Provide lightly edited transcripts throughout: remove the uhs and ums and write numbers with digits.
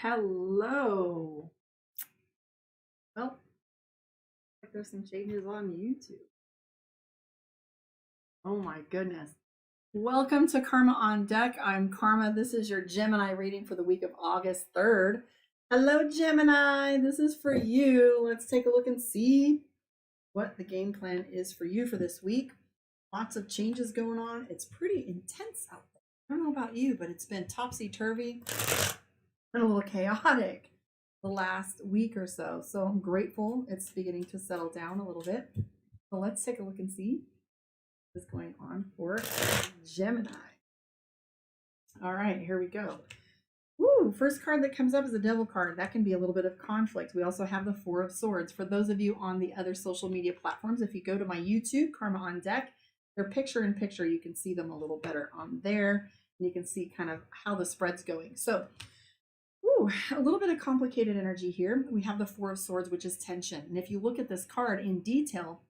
Hello. Well, there's some changes on YouTube. Oh my goodness. Welcome to Karma on Deck. I'm Karma. This is your Gemini reading for the week of August 3rd. Hello, Gemini. This is for you. Let's take a look and see what the game plan is for you for this week. Lots of changes going on. It's pretty intense out there. I don't know about you, but it's been topsy-turvy and a little chaotic the last week or so. So I'm grateful it's beginning to settle down a little bit. So let's take a look and see what's going on for Gemini. All right, here we go. Woo, first card that comes up is the Devil card. That can be a little bit of conflict. We also have the Four of Swords. For those of you on the other social media platforms, if you go to my YouTube, Karma on Deck, they're picture in picture. You can see them a little better on there. And you can see kind of how the spread's going. So a little bit of complicated energy here. We have the Four of Swords, which is tension. And if you look at this card in detail,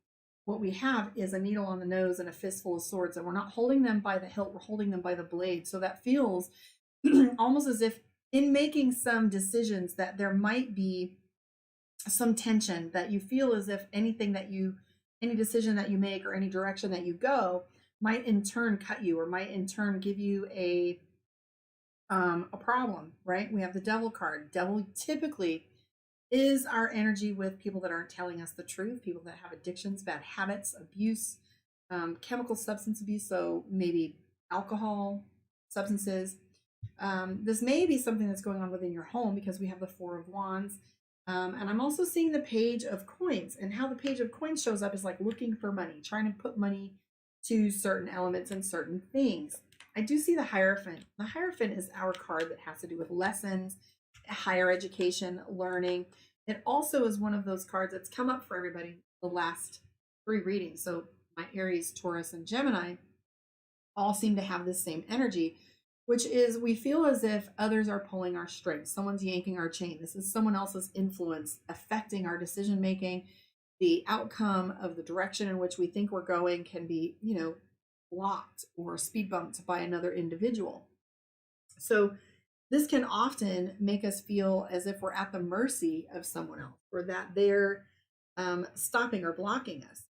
what we have is a needle on the nose and a fistful of swords. And we're not holding them by the hilt, we're holding them by the blade. So that feels almost as if in making some decisions that there might be some tension, that you feel as if any decision that you make or any direction that you go might in turn cut you or might in turn give you a problem, right? We have the Devil card. Devil typically is our energy with people that aren't telling us the truth, people that have addictions, bad habits, abuse, chemical substance abuse, so maybe alcohol, substances. This may be something that's going on within your home because we have the Four of Wands. And I'm also seeing the Page of Coins, and how the Page of Coins shows up is like looking for money, trying to put money to certain elements and certain things. I do see the Hierophant. The Hierophant is our card that has to do with lessons, higher education, learning. It also is one of those cards that's come up for everybody the last 3 readings. So my Aries, Taurus, and Gemini all seem to have this same energy, which is we feel as if others are pulling our strings. Someone's yanking our chain. This is someone else's influence affecting our decision making. The outcome of the direction in which we think we're going can be, blocked or speed bumped by another individual. So this can often make us feel as if we're at the mercy of someone else, or that they're stopping or blocking us.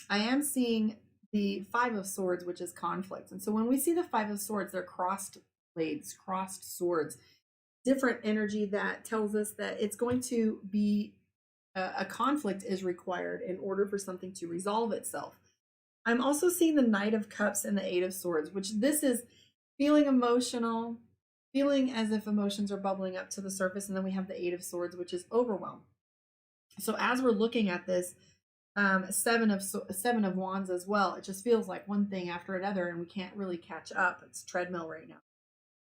I am seeing the Five of Swords, which is conflict. And so when we see the Five of Swords, they're crossed blades, crossed swords, different energy that tells us that it's going to be a conflict is required in order for something to resolve itself. I'm also seeing the Knight of Cups and the Eight of Swords, which this is feeling emotional, feeling as if emotions are bubbling up to the surface. And then we have the Eight of Swords, which is overwhelm. So as we're looking at this, Seven of Wands as well, it just feels like one thing after another and we can't really catch up. It's treadmill right now.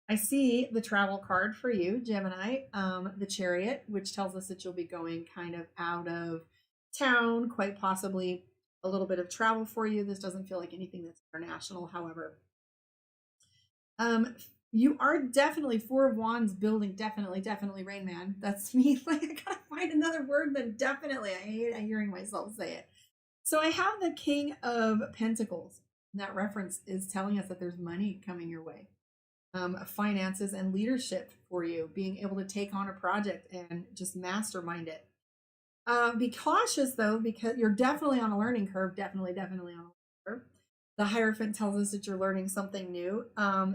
I see the travel card for you, Gemini, the Chariot, which tells us that you'll be going kind of out of town, quite possibly a little bit of travel for you. This doesn't feel like anything that's international, however. You are definitely Four of Wands building, definitely Rain Man. That's me. Like, I gotta find another word than definitely. I hate hearing myself say it. So I have the King of Pentacles. And that reference is telling us that there's money coming your way. Finances and leadership for you, being able to take on a project and just mastermind it. Be cautious though, because you're definitely on a learning curve, definitely on a learning curve. The Hierophant tells us that you're learning something new.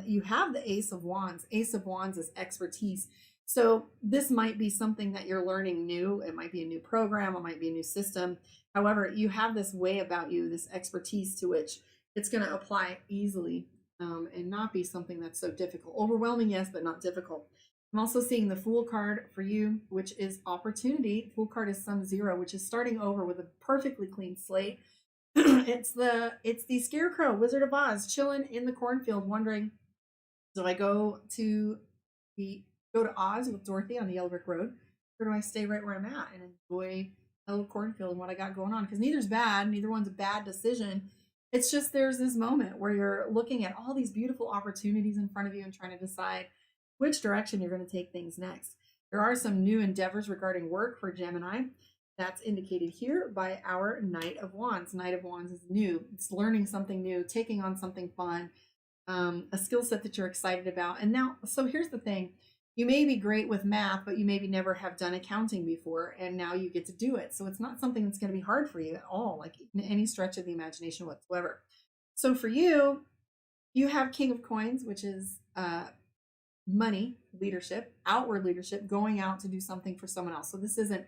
You have the Ace of Wands. Ace of Wands is expertise. So this might be something that you're learning new. It might be a new program, it might be a new system. However, you have this way about you, this expertise to which it's going to apply easily and not be something that's so difficult. Overwhelming, yes, but not difficult. I'm also seeing the Fool card for you, which is opportunity. Fool card is Sum Zero, which is starting over with a perfectly clean slate. It's the Scarecrow, Wizard of Oz, chilling in the cornfield, wondering, do I go to Oz with Dorothy on the Yellow Brick Road, or do I stay right where I'm at and enjoy a little cornfield and what I got going on? Because neither's bad, neither one's a bad decision. It's just there's this moment where you're looking at all these beautiful opportunities in front of you and trying to decide which direction you're going to take things next. There are some new endeavors regarding work for Gemini. That's indicated here by our Knight of Wands. Knight of Wands is new. It's learning something new, taking on something fun, a skill set that you're excited about. And now, so here's the thing. You may be great with math, but you maybe never have done accounting before, and now you get to do it. So it's not something that's going to be hard for you at all, like in any stretch of the imagination whatsoever. So for you, you have King of Coins, which is money, leadership, outward leadership, going out to do something for someone else. So this isn't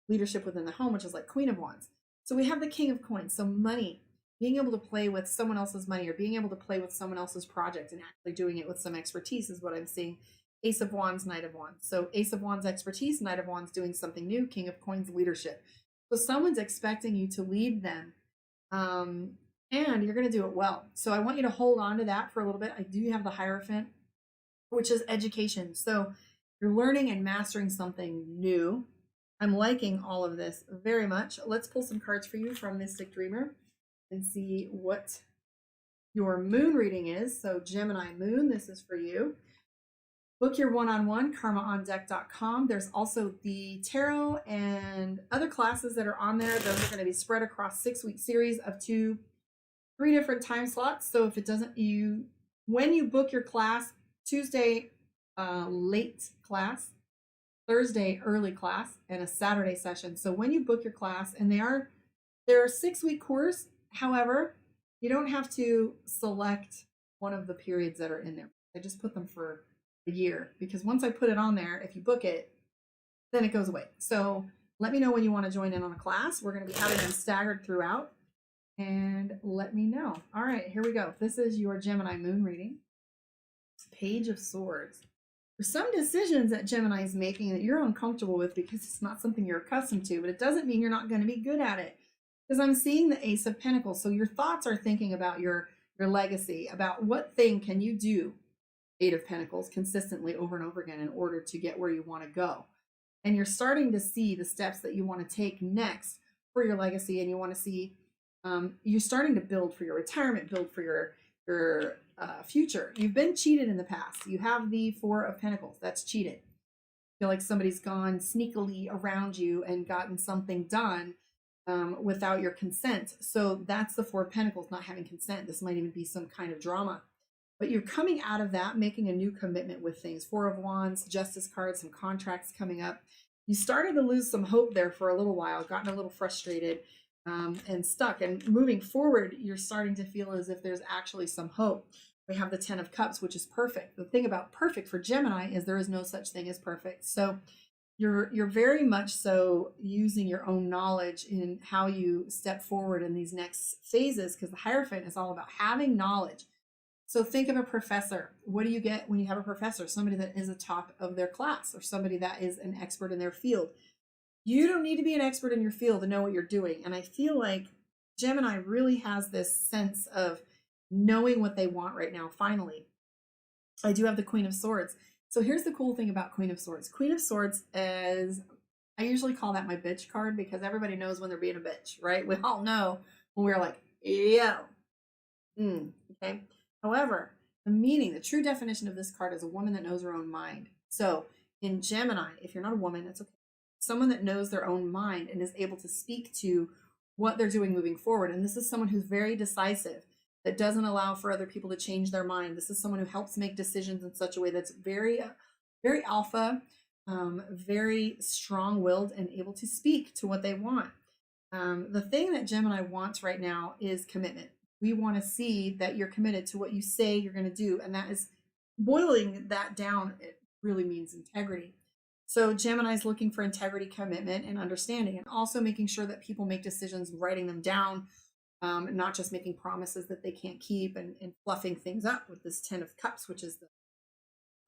leadership within the home, which is like Queen of Wands. So we have the King of Coins. So money, being able to play with someone else's money or being able to play with someone else's project and actually doing it with some expertise is what I'm seeing. Ace of Wands, Knight of Wands. So Ace of Wands, expertise, Knight of Wands, doing something new, King of Coins, leadership. So someone's expecting you to lead them. And you're going to do it well. So I want you to hold on to that for a little bit. I do have the Hierophant, which is education. So you're learning and mastering something new. I'm liking all of this very much. Let's pull some cards for you from Mystic Dreamer and see what your moon reading is. So Gemini moon, this is for you. Book your one-on-one, karmaondeck.com. There's also the tarot and other classes that are on there. Those are going to be spread across 6-week series of 3 different time slots. So if it doesn't, when you book your class, Tuesday late class, Thursday early class, and a Saturday session. So when you book your class, and they're a 6-week course, however, you don't have to select one of the periods that are in there. I just put them for a year, because once I put it on there, if you book it, then it goes away. So let me know when you want to join in on a class. We're going to be having them staggered throughout, and let me know. All right, here we go. This is your Gemini moon reading. Page of Swords. There's some decisions that Gemini is making that you're uncomfortable with because it's not something you're accustomed to, but it doesn't mean you're not going to be good at it. Because I'm seeing the Ace of Pentacles. So your thoughts are thinking about your legacy, about what thing can you do, Eight of Pentacles, consistently over and over again in order to get where you want to go. And you're starting to see the steps that you want to take next for your legacy, and you want to see, you're starting to build for your retirement, build for your future. You've been cheated in the past. You have the Four of Pentacles. That's cheated. Feel like somebody's gone sneakily around you and gotten something done without your consent. So that's the Four of Pentacles, not having consent. This might even be some kind of drama. But you're coming out of that, making a new commitment with things. Four of Wands, Justice card, some contracts coming up. You started to lose some hope there for a little while, gotten a little frustrated and stuck. And moving forward, you're starting to feel as if there's actually some hope. We have the Ten of Cups, which is perfect. The thing about perfect for Gemini is there is no such thing as perfect. So you're very much so using your own knowledge in how you step forward in these next phases, because the Hierophant is all about having knowledge. So think of a professor. What do you get when you have a professor? Somebody that is a top of their class, or somebody that is an expert in their field. You don't need to be an expert in your field to know what you're doing. And I feel like Gemini really has this sense of knowing what they want right now. Finally, I do have the Queen of Swords. So here's the cool thing about Queen of Swords. Queen of Swords is, I usually call that my bitch card, because everybody knows when they're being a bitch, right? We all know when we're like, yo. Okay. However, the meaning, the true definition of this card is a woman that knows her own mind. So in Gemini, if you're not a woman, it's okay. Someone that knows their own mind and is able to speak to what they're doing moving forward. And this is someone who's very decisive, that doesn't allow for other people to change their mind. This is someone who helps make decisions in such a way that's very, very alpha, very strong-willed, and able to speak to what they want. The thing that Gemini wants right now is commitment. We want to see that you're committed to what you say you're going to do. And that is, boiling that down, it really means integrity. So Gemini is looking for integrity, commitment, and understanding, and also making sure that people make decisions, writing them down, not just making promises that they can't keep, and fluffing things up with this Ten of Cups, which is the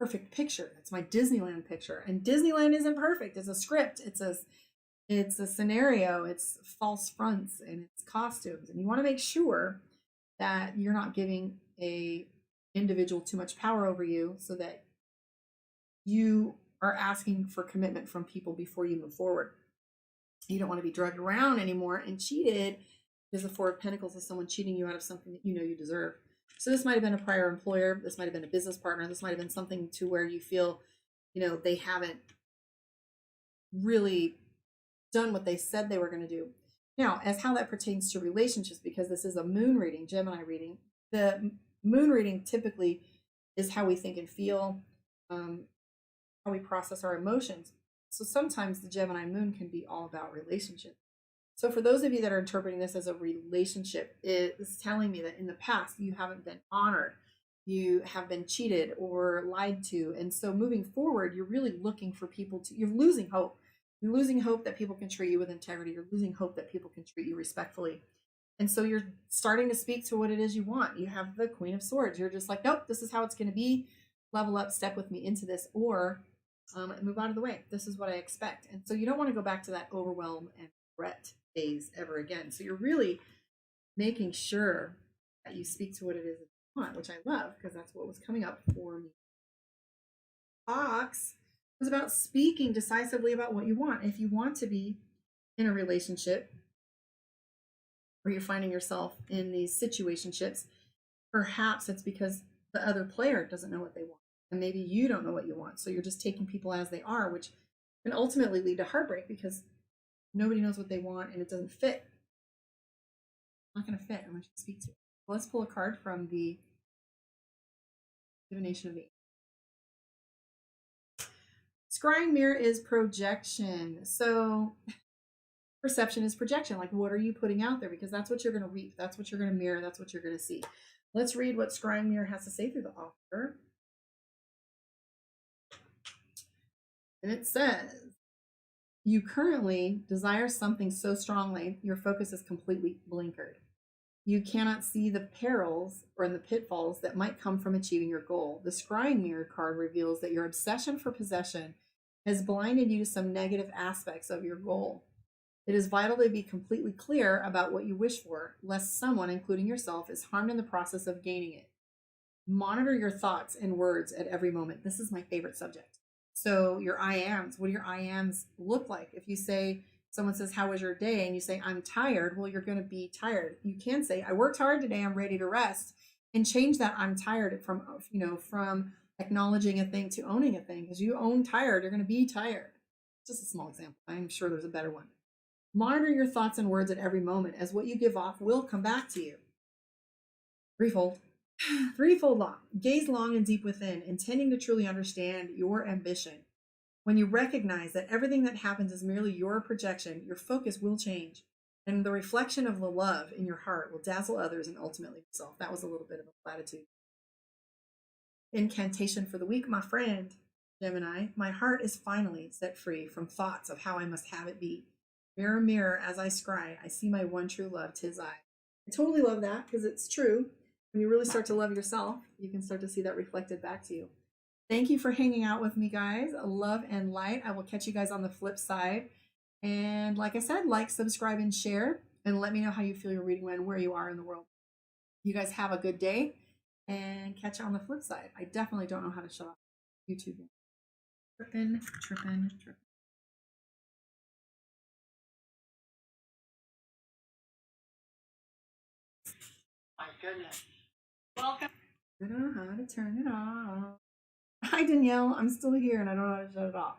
perfect picture. It's my Disneyland picture. And Disneyland isn't perfect. It's a script. It's a scenario. It's false fronts, and it's costumes. And you want to make sure that you're not giving a individual too much power over you, so that you are asking for commitment from people before you move forward. You don't want to be drugged around anymore and cheated, because the Four of Pentacles is someone cheating you out of something that you know you deserve. So this might have been a prior employer. This might have been a business partner. This might have been something to where you feel, they haven't really done what they said they were going to do. Now, as how that pertains to relationships, because this is a moon reading, Gemini reading, the moon reading typically is how we think and feel, how how we process our emotions. So sometimes the Gemini moon can be all about relationships. So for those of you that are interpreting this as a relationship, it's telling me that in the past you haven't been honored, you have been cheated or lied to. And so moving forward, you're really looking for people to, you're losing hope. You're losing hope that people can treat you with integrity. You're losing hope that people can treat you respectfully. And so you're starting to speak to what it is you want. You have the Queen of Swords. You're just like, nope, this is how it's going to be. Level up, step with me into this, or move out of the way. This is what I expect. And so you don't want to go back to that overwhelm and regret phase ever again. So you're really making sure that you speak to what it is that you want, which I love because that's what was coming up for me. Ox was about speaking decisively about what you want. If you want to be in a relationship or you're finding yourself in these situationships, perhaps it's because the other player doesn't know what they want. And maybe you don't know what you want. So you're just taking people as they are, which can ultimately lead to heartbreak because nobody knows what they want and it doesn't fit. It's not going to fit unless you speak to it. Well, let's pull a card from the divination of the scrying mirror is projection. So perception is projection. Like, what are you putting out there? Because that's what you're going to reap. That's what you're going to mirror. That's what you're going to see. Let's read what scrying mirror has to say through the author. And it says, you currently desire something so strongly, your focus is completely blinkered. You cannot see the perils or the pitfalls that might come from achieving your goal. The scrying mirror card reveals that your obsession for possession has blinded you to some negative aspects of your goal. It is vital to be completely clear about what you wish for, lest someone, including yourself, is harmed in the process of gaining it. Monitor your thoughts and words at every moment. This is my favorite subject. So your I ams, what do your I ams look like? If you say, someone says, how was your day? And you say, I'm tired. Well, you're going to be tired. You can say, I worked hard today. I'm ready to rest, and change that I'm tired from, from acknowledging a thing to owning a thing. Because you own tired, you're going to be tired. Just a small example. I'm sure there's a better one. Monitor your thoughts and words at every moment, as what you give off will come back to you. Threefold. Threefold law. Gaze long and deep within, intending to truly understand your ambition. When you recognize that everything that happens is merely your projection, your focus will change, and the reflection of the love in your heart will dazzle others and ultimately yourself. That was a little bit of a platitude. Incantation for the week, my friend, Gemini. My heart is finally set free from thoughts of how I must have it be. Mirror, mirror, as I scry, I see my one true love, 'tis I. I totally love that because it's true. When you really start to love yourself, you can start to see that reflected back to you. Thank you for hanging out with me, guys. Love and light. I will catch you guys on the flip side. And like I said, like, subscribe, and share. And let me know how you feel your reading went, where you are in the world. You guys have a good day and catch you on the flip side. I definitely don't know how to shut off YouTube. Tripping. My goodness. Welcome. I don't know how to turn it off. Hi, Danielle. I'm still here and I don't know how to shut it off.